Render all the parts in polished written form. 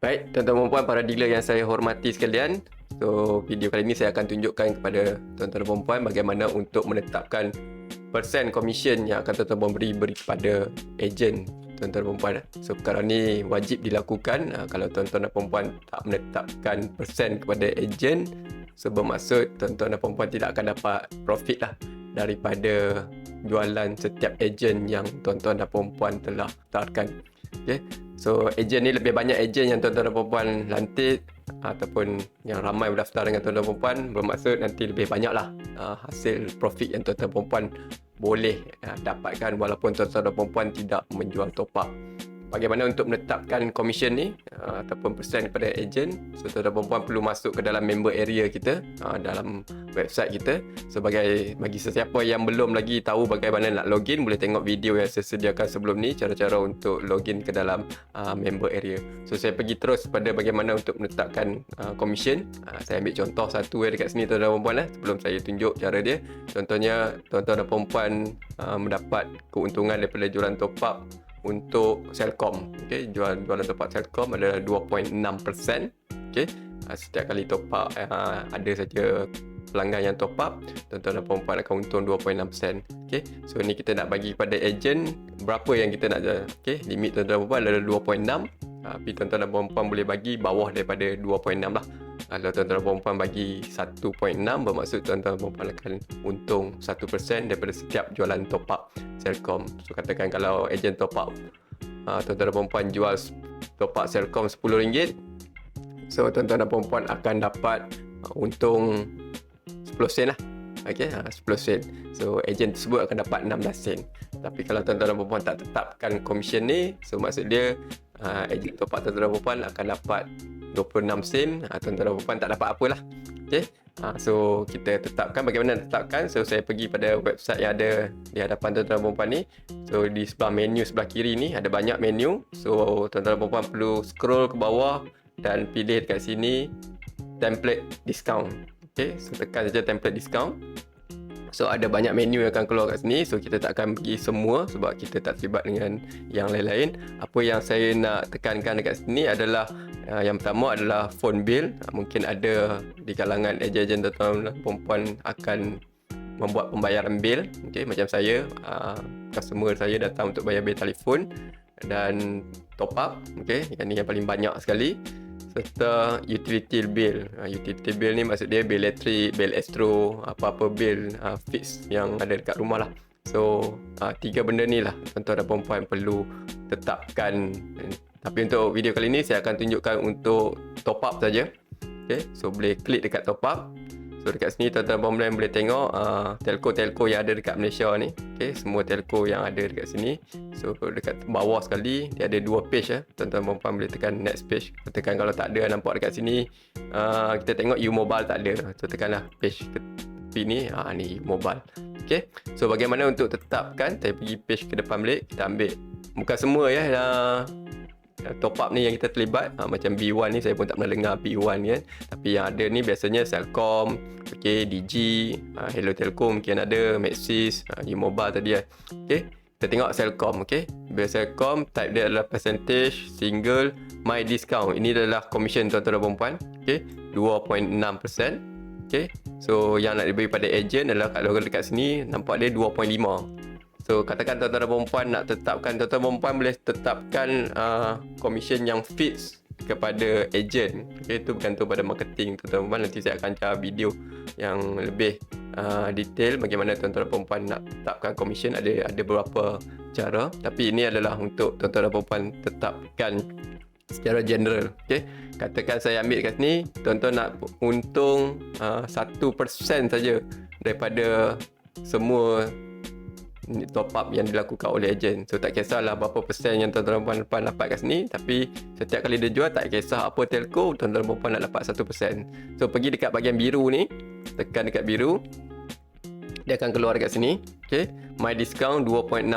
Baik, tuan-tuan dan puan, para dealer yang saya hormati sekalian. So, video kali ini saya akan tunjukkan kepada tuan-tuan dan puan bagaimana untuk menetapkan persen komisen yang akan tuan-tuan beri kepada ejen tuan-tuan dan puan. So, perkara ni wajib dilakukan. Kalau tuan-tuan dan puan tak menetapkan persen kepada ejen, so bermaksud tuan-tuan dan puan tidak akan dapat profit lah daripada jualan setiap ejen yang tuan-tuan dan puan telah tawarkan. Okay. So ejen ni lebih banyak ejen yang tuan-tuan dan puan lantik ataupun yang ramai berdaftar dengan tuan-tuan dan puan, bermaksud nanti lebih banyaklah hasil profit yang tuan-tuan dan puan boleh dapatkan walaupun tuan-tuan dan puan tidak menjual top up. Bagaimana untuk menetapkan komisen ni ataupun persen kepada ejen? So tuan-tuan dan puan perlu masuk ke dalam member area kita, dalam website kita. Sebagai bagi sesiapa yang belum lagi tahu bagaimana nak login, boleh tengok video yang saya sediakan sebelum ni, cara-cara untuk login ke dalam member area. So saya pergi terus pada bagaimana untuk menetapkan komisen. Saya ambil contoh satu dekat sini tuan-tuan dan puan sebelum saya tunjuk cara dia. Contohnya tuan-tuan dan puan mendapat keuntungan daripada jualan top up untuk Celcom. Okey, jualan top up Celcom adalah 2.6%. Okey, setiap kali top up ada saja pelanggan yang top up, tuan-tuan dan puan akan untung 2.6%. Okey, so ni kita nak bagi kepada ejen berapa yang kita nak. Okey, limit tuan-tuan dan puan adalah 2.6. Tapi tuan-tuan dan puan boleh bagi bawah daripada 2.6 lah. Kalau tuan-tuan dan puan bagi 1.6, bermaksud tuan-tuan dan puan akan untung 1% daripada setiap jualan top up Celcom. So katakan kalau ejen top up, tuan-tuan dan puan jual top up Celcom RM10, so tuan-tuan dan puan akan dapat untung 10 sen lah. Okey, 10 sen. So ejen tersebut akan dapat 16 sen. Tapi kalau tuan-tuan dan puan tak tetapkan komisen ni, so maksud dia ejen top up tuan-tuan dan puan akan dapat 26 sen. Tuan-tuan dan puan tak dapat apalah. Okey. So kita tetapkan. Bagaimana tetapkan? So saya pergi pada website yang ada di hadapan tuan-tuan dan puan ni. So di sebelah menu sebelah kiri ni ada banyak menu. So tuan-tuan dan puan perlu scroll ke bawah dan pilih dekat sini template discount. Okey, so tekan saja template discount. So ada banyak menu yang akan keluar kat sini. So kita tak akan pergi semua sebab kita tak terlibat dengan yang lain-lain. Apa yang saya nak tekankan dekat sini adalah yang pertama adalah phone bill. Mungkin ada di kalangan ejen-ejen tuan-tuan dan puan akan membuat pembayaran bil. Okay, macam saya, customer saya datang untuk bayar bil telefon dan top up. Okay, yang ni yang paling banyak sekali. Serta utility bill. Utility bill ni maksud dia bil elektrik, bil astro, apa-apa bil fix yang ada dekat rumah lah. So tiga benda ni lah tuan-tuan dan puan perlu tetapkan. Tapi untuk video kali ni saya akan tunjukkan untuk top up saja. Okay, so boleh klik dekat top up. So dekat sini tuan-tuan dan puan boleh tengok telco-telco yang ada dekat Malaysia ni. Okay, semua telco yang ada dekat sini. So dekat bawah sekali dia ada dua page. Tuan-tuan dan puan boleh tekan next page. Tekan kalau tak ada nampak dekat sini. Kita tengok U-Mobile tak ada. So tekanlah page ke tepi ni. Ni U-Mobile. Okay, so bagaimana untuk tetapkan? Saya pergi page ke depan balik. Kita ambil bukan semua top up ni yang kita terlibat. Macam B1 ni saya pun tak pernah dengar B1 kan. Tapi yang ada ni biasanya Celcom, okay, Digi, Hello Telco mungkin ada, Maxis, U-Mobile tadi lah. Okay, kita tengok Celcom. Okay, bila Celcom type dia adalah percentage, single, my discount. Ini adalah commission tuan-tuan dan puan. Okay, 2.6%. Okay, so yang nak diberi pada ejen adalah kalau dekat sini nampak dia 2.5. So katakan tuan-tuan dan puan nak tetapkan, tuan-tuan dan puan boleh tetapkan komisen yang fix kepada ejen. Okay, itu bergantung pada marketing tuan-tuan dan puan. Nanti saya akan cari video yang lebih detail bagaimana tuan-tuan dan puan nak tetapkan komisen. Ada beberapa cara, tapi ini adalah untuk tuan-tuan dan puan tetapkan secara general. Okay, katakan saya ambil kat sini, tuan-tuan nak untung 1% saja daripada semua top up yang dilakukan oleh ejen. So tak kisahlah berapa persen yang tuan-tuan dan puan dapat kat sini, tapi setiap kali dia jual tak kisah apa telco, tuan-tuan dan puan nak dapat 1%. So pergi dekat bahagian biru ni, tekan dekat biru, dia akan keluar dekat sini. Okay, my discount 2.6%.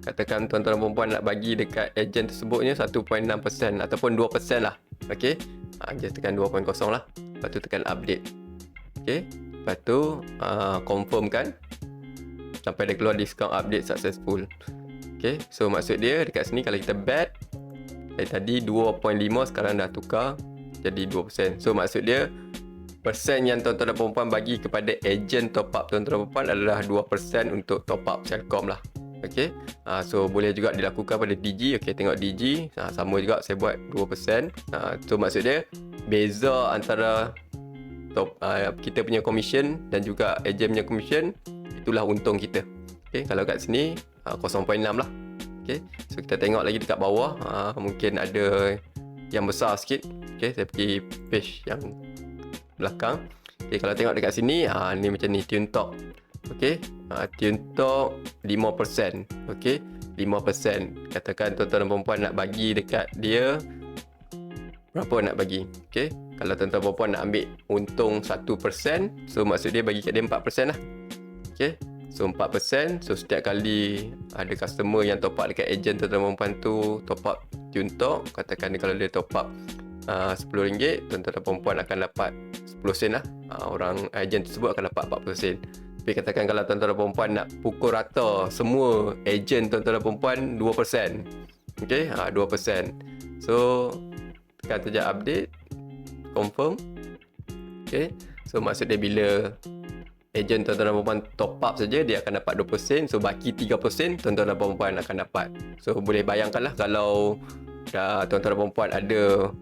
Katakan tuan-tuan dan puan nak bagi dekat ejen tersebutnya 1.6% ataupun 2% lah. Okay, just tekan 2.0 lah. Lepas tu tekan update. Okay, lepas tu confirmkan sampai dia keluar discount update successful. Okay, so maksud dia dekat sini kalau kita bet, Dari tadi 2.5 sekarang dah tukar jadi 2%. So maksud dia persen yang tuan-tuan dan perempuan bagi kepada ejen top up tuan-tuan dan perempuan adalah 2% untuk top up Celcom lah. Okey. So boleh juga dilakukan pada Digi. Okey, tengok Digi. Sama juga saya buat 2%. So maksud dia beza antara kita punya commission dan juga ejen punya commission, itulah untung kita. Okey, kalau kat sini 0.6 lah. Okey. So kita tengok lagi dekat bawah, mungkin ada yang besar sikit. Okey, saya pergi page yang belakang. Okey, kalau tengok dekat sini, ni macam ni TuneTalk. Okey, TuneTalk 5%. Okey, 5%. Katakan tuan-tuan dan perempuan nak bagi dekat dia berapa nak bagi. Okey, kalau tuan-tuan dan perempuan nak ambil untung 1%, so maksud dia bagi kat dia 4% lah. Okey, so 4%. So setiap kali ada customer yang top up dekat ejen tuan-tuan dan perempuan tu top up TuneTalk, katakan kalau dia top up RM10, tuan-tuan dan perempuan akan dapat 10 sen lah. Orang ejen tersebut akan dapat 40 sen. Tapi katakan kalau tuan-tuan dan perempuan nak pukul rata semua ejen tuan-tuan dan perempuan 2%. Okey, 2%. So tekan saja update, confirm. Okey, so maksud dia bila ejen tuan-tuan dan perempuan top up saja dia akan dapat 20 sen. So baki 30 sen tuan-tuan dan perempuan akan dapat. So boleh bayangkanlah kalau tuan-tuan dan perempuan ada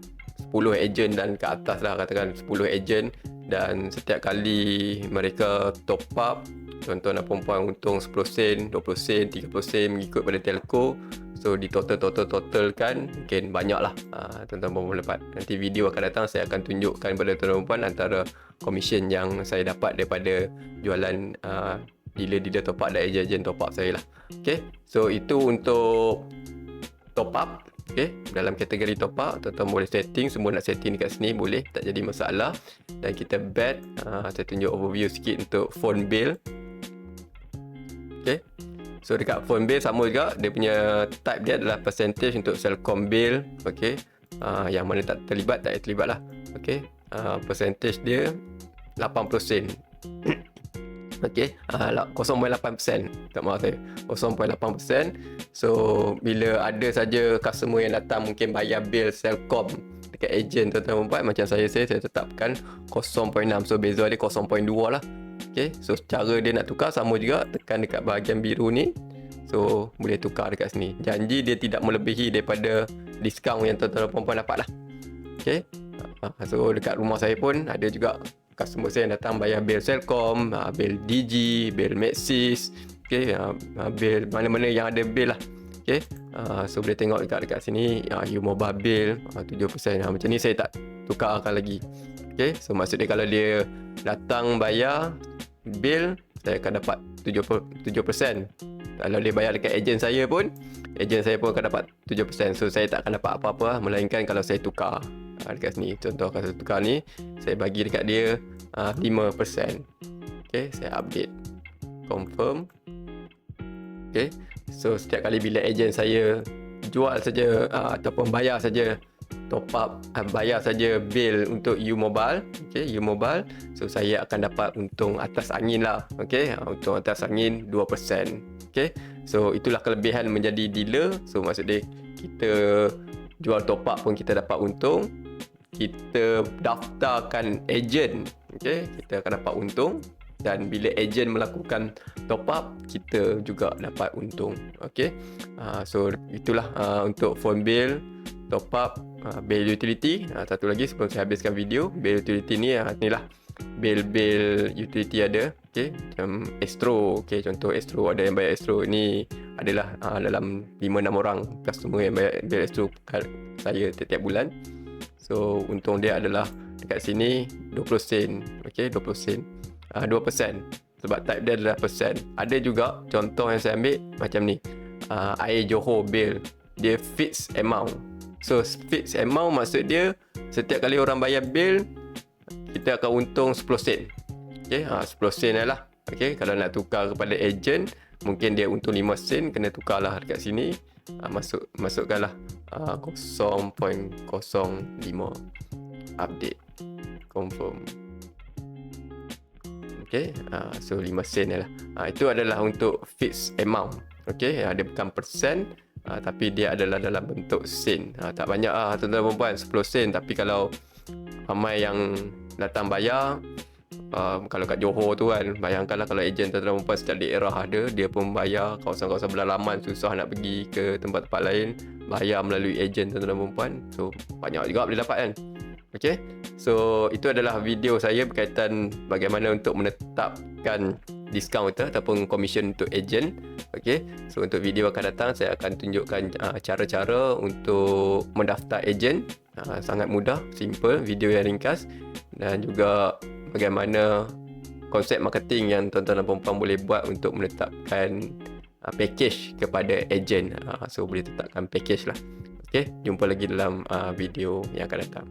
10 ejen dan ke atas lah, katakan 10 ejen, dan setiap kali mereka top up tuan-tuan dan perempuan untung 10 sen, 20 sen, 30 sen mengikut pada telco. So di totalkan mungkin banyak lah tuan-tuan dan perempuan dapat. Nanti video akan datang saya akan tunjukkan kepada tuan-tuan dan perempuan antara komisen yang saya dapat daripada jualan dealer-dealer top up dan ejen-ejen top up saya lah. Okay, so itu untuk top up. Okay, dalam kategori top up tuan-tuan boleh setting, semua nak setting dekat sini boleh, tak jadi masalah. Dan kita bet, saya tunjuk overview sikit untuk phone bill. Okay, so dekat phone bill sama juga, dia punya type dia adalah percentage untuk Celcom bill. Okay, yang mana tak terlibat tak terlibat lah. Okay, percentage dia 80 sen. Okey, 0.8%. Tak maaf saya. 0.8%. So bila ada saja customer yang datang mungkin bayar bil Celcom dekat ejen tuan-tuan dan perempuan, macam saya tetapkan 0.6. So beza dia 0.2 lah. Okey, so cara dia nak tukar sama juga, tekan dekat bahagian biru ni. So boleh tukar dekat sini. Janji dia tidak melebihi daripada diskaun yang tuan-tuan dan perempuan dapat lah. Okey. So dekat rumah saya pun ada juga customer saya yang datang bayar bil Celcom, bil Digi, bil Maxis, okay, bil mana-mana yang ada bil lah. Okay, so boleh tengok dekat sini, U-Mobile bil 7%. Macam ni saya tak tukarkan lagi. Okay, so maksud dia kalau dia datang bayar bil, saya akan dapat 7%. Kalau dia bayar dekat ejen saya pun akan dapat 7%. So saya tak akan dapat apa-apa lah, melainkan kalau saya tukar dekat sini. Contoh kalau saya tukar ni, saya bagi dekat dia 5%. Okay, saya update, confirm. Okay, so setiap kali bila ejen saya jual saja ataupun bayar saja top up, bayar saja bil untuk U-Mobile, okay, U-Mobile, so saya akan dapat untung atas angin lah. Okay, untung atas angin 2%. Okay, so itulah kelebihan menjadi dealer. So maksud dia kita jual top up pun kita dapat untung, kita daftarkan ejen, okay, kita akan dapat untung, dan bila ejen melakukan top up kita juga dapat untung. Okay, so itulah untuk phone bill, top up, bill utility. Satu lagi sebelum saya habiskan video, bill utility ni inilah bil-bil utility ada. Okay, macam Astro. Okay, contoh Astro, ada yang bayar Astro ni adalah dalam 5-6 orang customer yang bayar bil Astro saya setiap bulan. So untung dia adalah dekat sini 20 sen. Okay, 20 sen, 2%. Sebab type dia adalah persen. Ada juga contoh yang saya ambil macam ni, Air Johor bill, dia fixed amount. So fixed amount maksud dia setiap kali orang bayar bil kita akan untung 10 sen. Okay, 10 sen lah. Okay, kalau nak tukar kepada ejen mungkin dia untung 5 sen, kena tukarlah dekat sini. Masukkanlah 0.05, update, confirm. Okay, so 5 sen lah. Itu adalah untuk fixed amount. Okay, dia bukan persen, tapi dia adalah dalam bentuk sen. Tak banyak tuan-tuan dan puan-puan, 10 sen. Tapi kalau ramai yang datang bayar, kalau kat Johor tu kan, bayangkanlah kalau ejen tuan-tuan dan puan-puan setiap daerah ada, dia pun bayar. Kawasan-kawasan pedalaman susah nak pergi ke tempat-tempat lain, bayar melalui ejen tuan-tuan dan puan-puan. So banyak juga boleh dapat kan. Okay, so itu adalah video saya berkaitan bagaimana untuk menetapkan diskaun kita ataupun komisen untuk ejen. Okay, so untuk video akan datang saya akan tunjukkan cara-cara untuk mendaftar ejen. Sangat mudah, simple, video yang ringkas, dan juga bagaimana konsep marketing yang tuan-tuan dan puan-puan boleh buat untuk menetapkan package kepada ejen. So boleh tetapkan package lah. Okay, jumpa lagi dalam video yang akan datang.